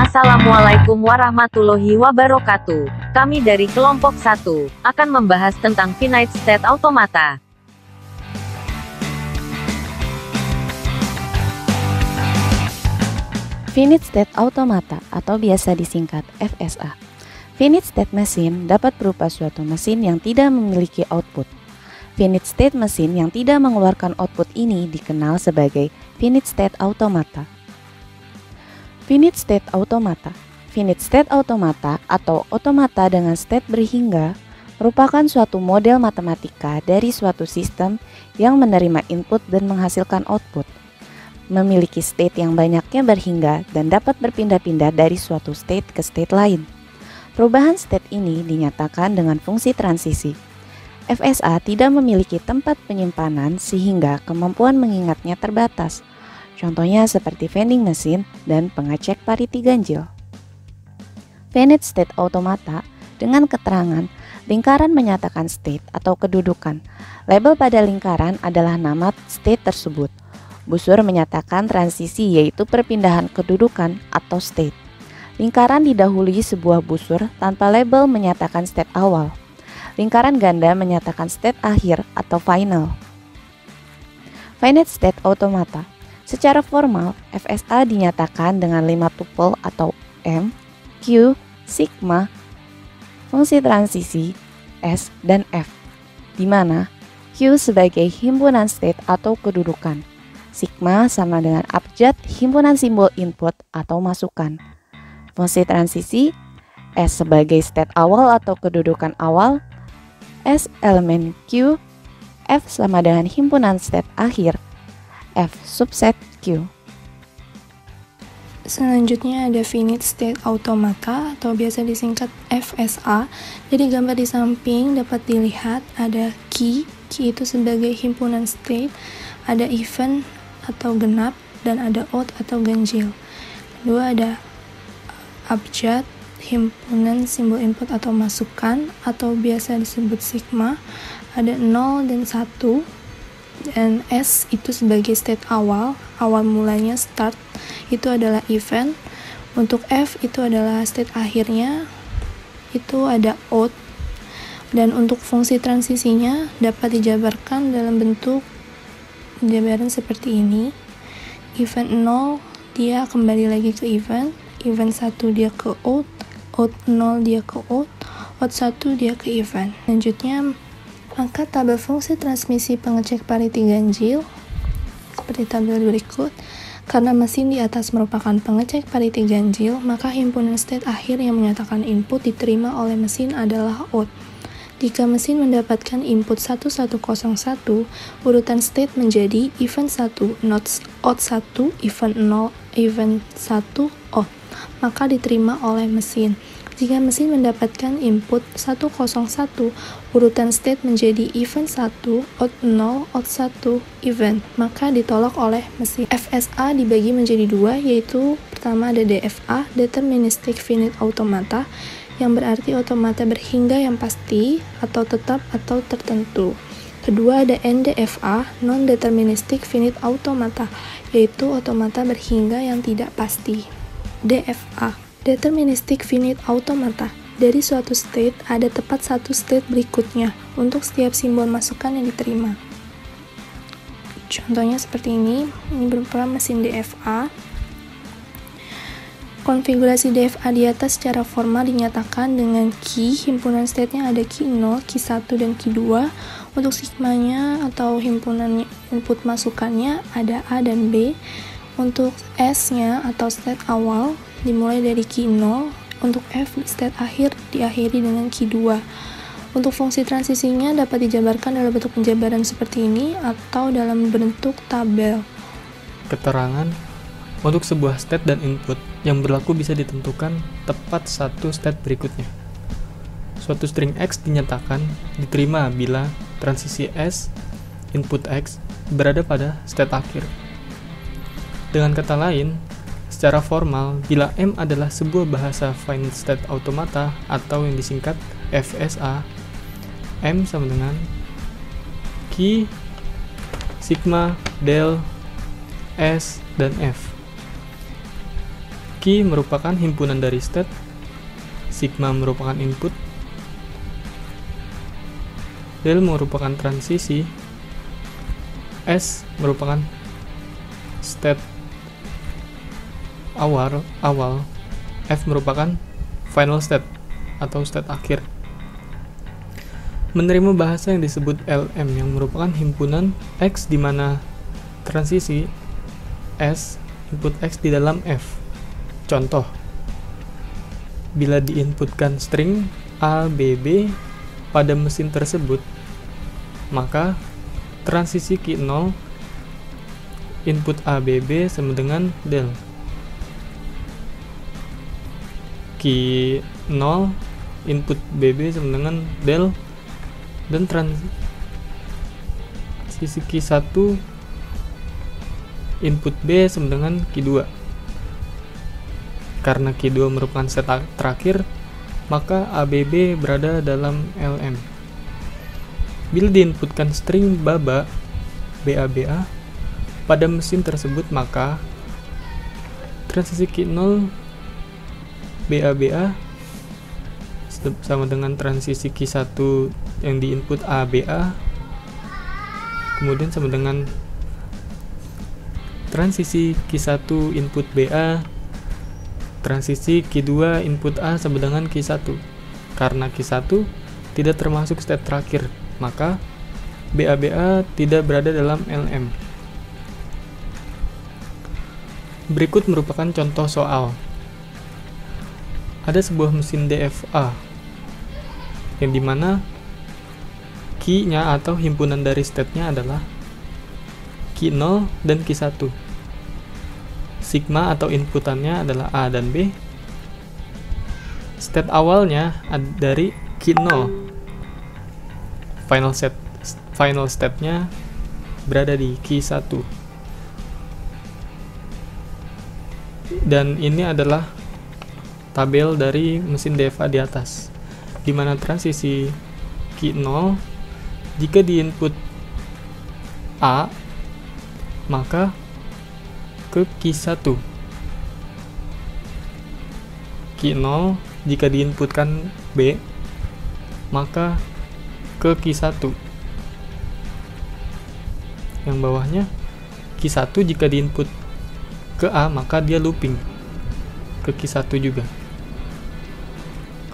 Assalamualaikum warahmatullahi wabarakatuh. Kami dari kelompok 1 akan membahas tentang finite state automata. Finite state automata atau biasa disingkat FSA. Finite state machine dapat berupa suatu mesin yang tidak memiliki output. Finite state mesin yang tidak mengeluarkan output ini dikenal sebagai finite state automata. Finite state automata. Finite state automata atau otomata dengan state berhingga merupakan suatu model matematika dari suatu sistem yang menerima input dan menghasilkan output, memiliki state yang banyaknya berhingga dan dapat berpindah-pindah dari suatu state ke state lain. Perubahan state ini dinyatakan dengan fungsi transisi. FSA tidak memiliki tempat penyimpanan sehingga kemampuan mengingatnya terbatas. Contohnya seperti vending machine dan pengecek pariti ganjil. Finite state automata dengan keterangan lingkaran menyatakan state atau kedudukan. Label pada lingkaran adalah nama state tersebut. Busur menyatakan transisi yaitu perpindahan kedudukan atau state. Lingkaran didahului sebuah busur tanpa label menyatakan state awal. Lingkaran ganda menyatakan state akhir atau final. Finite state automata. Secara formal, FSA dinyatakan dengan 5 tuple atau M, Q, sigma, fungsi transisi, S, dan F, di mana Q sebagai himpunan state atau kedudukan, sigma sama dengan abjad himpunan simbol input atau masukan, fungsi transisi, S sebagai state awal atau kedudukan awal, S elemen Q, F sama dengan himpunan state akhir, F subset Q. Selanjutnya ada finite state automata atau biasa disingkat FSA. Jadi gambar di samping dapat dilihat ada key itu sebagai himpunan state, ada event atau genap, dan ada odd atau ganjil. Kedua ada abjad, himpunan simbol input atau masukan atau biasa disebut sigma, ada 0 dan 1. Dan S itu sebagai state awal mulanya start, itu adalah event. Untuk F itu adalah state akhirnya, itu ada odd. Dan untuk fungsi transisinya dapat dijabarkan dalam bentuk jabaran seperti ini. Event 0 dia kembali lagi ke event 1 dia ke odd 0 dia ke odd 1 dia ke event. Selanjutnya maka tabel fungsi transmisi pengecek pariti ganjil seperti tabel berikut. Karena mesin di atas merupakan pengecek pariti ganjil, maka himpunan state akhir yang menyatakan input diterima oleh mesin adalah odd. Jika mesin mendapatkan input 1101, urutan state menjadi event 1 not odd 1, event 0, event 1 odd, maka diterima oleh mesin. Jika mesin mendapatkan input 101, urutan state menjadi event 1, odd 0, odd 1, event, maka ditolak oleh mesin. FSA dibagi menjadi dua, yaitu pertama ada DFA, Deterministic Finite Automata, yang berarti otomata berhingga yang pasti, atau tetap atau tertentu. Kedua ada NDFA, Non-Deterministic Finite Automata, yaitu otomata berhingga yang tidak pasti. DFA, Deterministic Finite Automata. Dari suatu state ada tepat satu state berikutnya untuk setiap simbol masukan yang diterima. Contohnya seperti ini berupa mesin DFA. Konfigurasi DFA di atas secara formal dinyatakan dengan key, himpunan state-nya ada key 0, key 1, dan key 2. Untuk sigmanya atau himpunan input masukannya ada A dan B. Untuk S-nya atau state awal dimulai dari key 0, untuk F state akhir diakhiri dengan key 2. Untuk fungsi transisinya dapat dijabarkan dalam bentuk penjabaran seperti ini atau dalam bentuk tabel. Keterangan untuk sebuah state dan input yang berlaku bisa ditentukan tepat satu state berikutnya. Suatu string X dinyatakan diterima bila transisi S, input X, berada pada state akhir. Dengan kata lain, secara formal, bila M adalah sebuah bahasa finite state automata atau yang disingkat FSA, M sama dengan key, sigma, del, S, dan F. Key merupakan himpunan dari state, sigma merupakan input, del merupakan transisi, S merupakan state awal, F merupakan final state atau state akhir. Menerima bahasa yang disebut LM yang merupakan himpunan X di mana transisi S input X di dalam F. Contoh, bila diinputkan string A, B, B pada mesin tersebut, maka transisi key 0 input A, B, B sama dengan del. Key 0 input B, B sama dengan del, dan transisi key 1 input B sama dengan key 2. Karena key 2 merupakan set terakhir, maka ABB berada dalam LM. Bila diinputkan string BABA BABA pada mesin tersebut, maka transisi key 0 BABA sama dengan transisi key 1 yang diinput ABA, kemudian sama dengan transisi key 1 input BA, transisi key 2 input A sama dengan key 1. Karena key 1 tidak termasuk step terakhir, maka BABA tidak berada dalam LM. Berikut merupakan contoh soal. Ada sebuah mesin DFA yang dimana key-nya atau himpunan dari state-nya adalah key 0 dan key 1. Sigma atau inputannya adalah A dan B. State awalnya dari key 0. Final state-nya berada di key 1. Dan ini adalah tabel dari mesin DFA di atas, di mana transisi key 0 jika diinput A, maka ke key 1. Key 0 jika diinputkan B, maka ke key 1. Yang bawahnya key 1 jika diinput ke A, maka dia looping ke key 1 juga.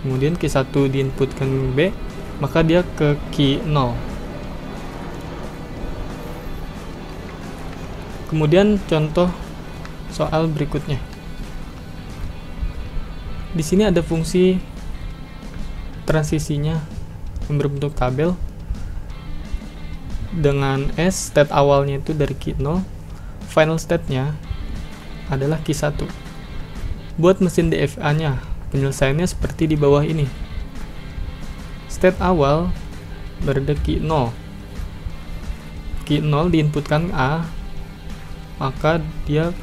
Kemudian key 1 diinputkan B, maka dia ke key 0. Kemudian contoh soal berikutnya. Di sini ada fungsi transisinya yang berbentuk tabel dengan S, state awalnya itu dari key 0, final state-nya adalah key 1. Buat mesin DFA-nya, penyelesaiannya seperti di bawah ini. State awal berada key 0. Key 0 diinputkan A, maka dia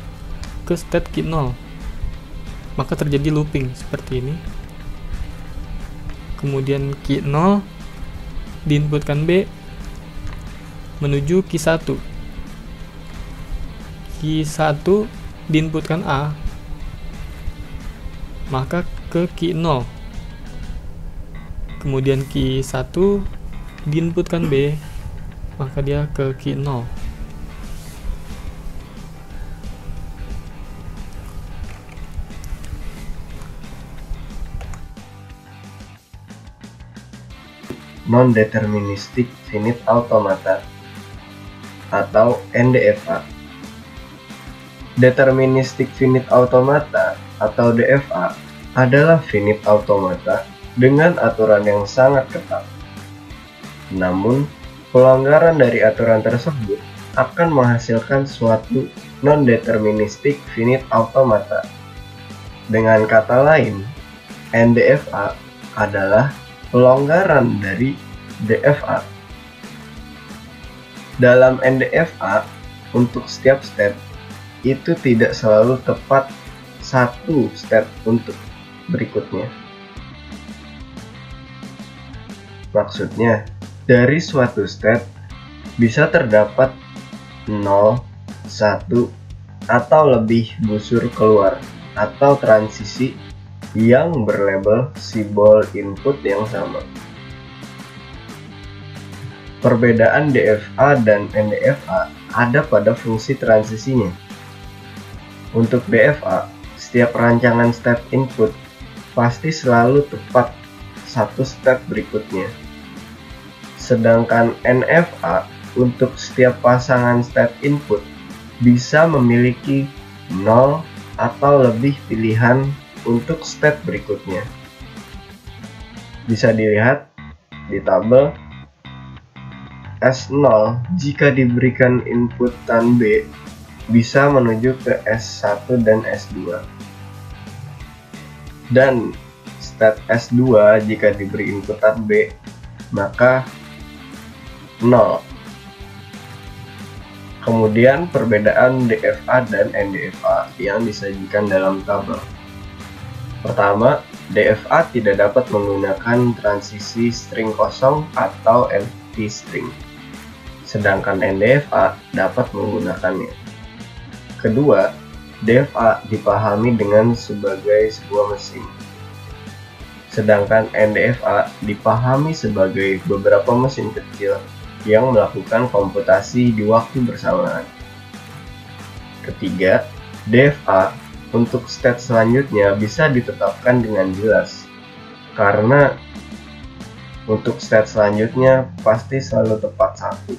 ke state key 0. Maka terjadi looping seperti ini. Kemudian key 0 diinputkan B menuju key 1. Key 1 diinputkan A, maka ke key 0. Kemudian key 1 diinputkan B, maka dia ke key 0. Non-deterministic finite automata atau NDFA. Deterministic finite automata atau DFA adalah finite automata dengan aturan yang sangat ketat. Namun, pelanggaran dari aturan tersebut akan menghasilkan suatu non-deterministic finite automata. Dengan kata lain, NDFA adalah pelanggaran dari DFA. Dalam NDFA, untuk setiap step itu tidak selalu tepat satu step untuk berikutnya. Maksudnya, dari suatu step bisa terdapat 0, 1, atau lebih busur keluar, atau transisi yang berlabel simbol input yang sama. Perbedaan DFA dan NDFA ada pada fungsi transisinya. Untuk DFA, setiap rancangan step input pasti selalu tepat satu step berikutnya. Sedangkan NFA untuk setiap pasangan step input bisa memiliki 0 atau lebih pilihan untuk step berikutnya. Bisa dilihat di tabel. S0 jika diberikan inputan B bisa menuju ke S1 dan S2. Dan step S2 jika diberi inputan B maka 0. Kemudian perbedaan DFA dan NDFA yang disajikan dalam tabel. Pertama, DFA tidak dapat menggunakan transisi string kosong atau empty string, sedangkan NDFA dapat menggunakannya. Kedua, DFA dipahami dengan sebagai sebuah mesin, sedangkan NDFA dipahami sebagai beberapa mesin kecil yang melakukan komputasi di waktu bersamaan. Ketiga, DFA untuk state selanjutnya bisa ditetapkan dengan jelas, karena untuk state selanjutnya pasti selalu tepat satu.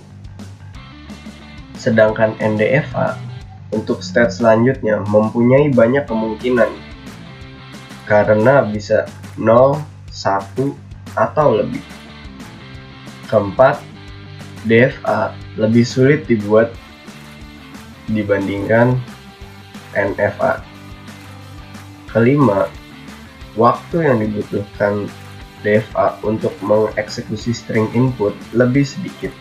Sedangkan NDFA untuk state selanjutnya mempunyai banyak kemungkinan karena bisa 0, 1, atau lebih. Keempat, DFA lebih sulit dibuat dibandingkan NFA. Kelima, waktu yang dibutuhkan DFA untuk mengeksekusi string input lebih sedikit,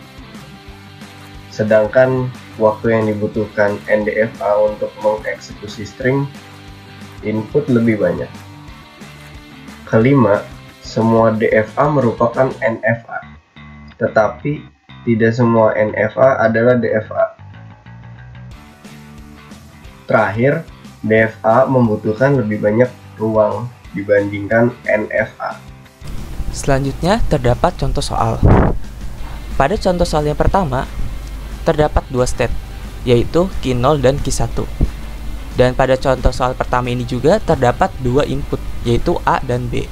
sedangkan waktu yang dibutuhkan NDFA untuk mengeksekusi string input lebih banyak. Kelima, semua DFA merupakan NFA, tetapi tidak semua NFA adalah DFA. Terakhir, DFA membutuhkan lebih banyak ruang dibandingkan NFA. Selanjutnya terdapat contoh soal. Pada contoh soal yang pertama, terdapat dua state, yaitu Q0 dan Q1. Dan pada contoh soal pertama ini juga terdapat dua input, yaitu A dan B.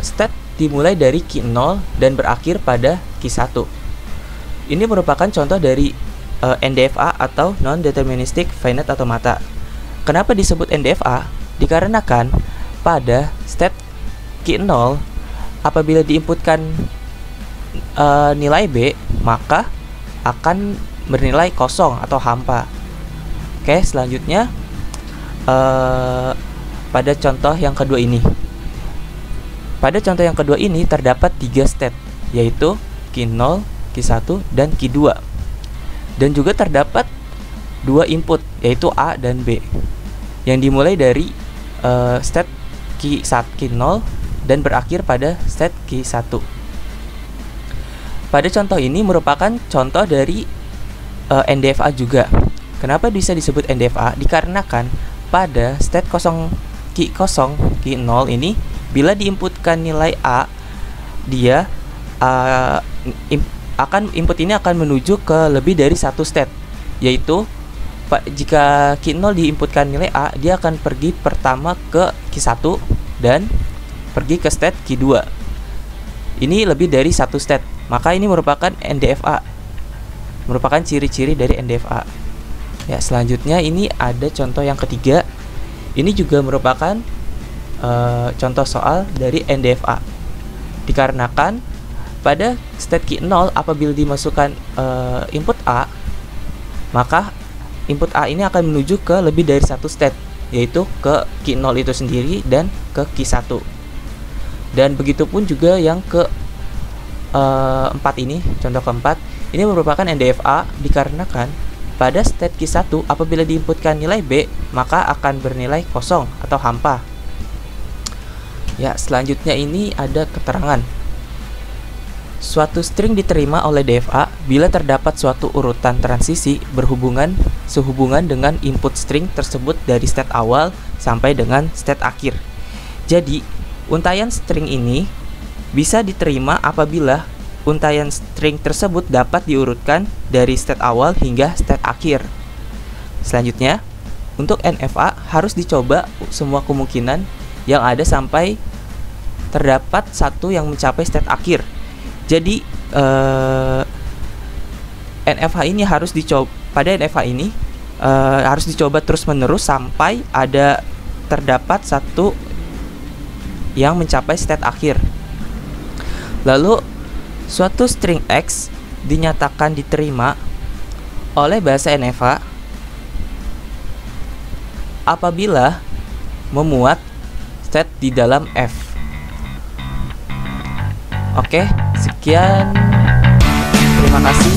State dimulai dari Q0 dan berakhir pada Q1. Ini merupakan contoh dari NDFA atau Non-Deterministic Finite Automata. Kenapa disebut NDFA? Dikarenakan pada step Q0 apabila diinputkan nilai B, maka akan bernilai kosong atau hampa. Oke, selanjutnya pada contoh yang kedua ini. Pada contoh yang kedua ini terdapat 3 state, yaitu Q0, Q1, dan Q2. Dan juga terdapat 2 input, yaitu A dan B, yang dimulai dari state Q0 dan berakhir pada state Q1. Pada contoh ini merupakan contoh dari NDFA juga. Kenapa bisa disebut NDFA? Dikarenakan pada state Q0 ini bila diinputkan nilai A, dia input ini akan menuju ke lebih dari satu state, yaitu jika Q0 diinputkan nilai A, dia akan pergi pertama ke Q1 dan pergi ke state Q2. Ini lebih dari satu state, maka ini merupakan NDFA, merupakan ciri-ciri dari NDFA. Ya, selanjutnya ini ada contoh yang ketiga. Ini juga merupakan contoh soal dari NDFA. Dikarenakan pada state Q0 apabila dimasukkan input A, maka input A ini akan menuju ke lebih dari satu state, yaitu ke Q0 itu sendiri dan ke Q1. Dan begitu pun juga yang ke 4 ini, contoh keempat, ini merupakan NDFA dikarenakan pada state Q1 apabila diinputkan nilai B, maka akan bernilai kosong atau hampa. Ya, selanjutnya ini ada keterangan. Suatu string diterima oleh DFA bila terdapat suatu urutan transisi sehubungan dengan input string tersebut dari state awal sampai dengan state akhir. Jadi, untaian string ini bisa diterima apabila untaian string tersebut dapat diurutkan dari state awal hingga state akhir. Selanjutnya, untuk NFA harus dicoba semua kemungkinan yang ada sampai terdapat satu yang mencapai state akhir. Jadi NFA ini harus dicoba terus-menerus sampai terdapat satu yang mencapai state akhir. Lalu suatu string X dinyatakan diterima oleh bahasa NFA apabila memuat state di dalam F. Oke, sekian. Terima kasih.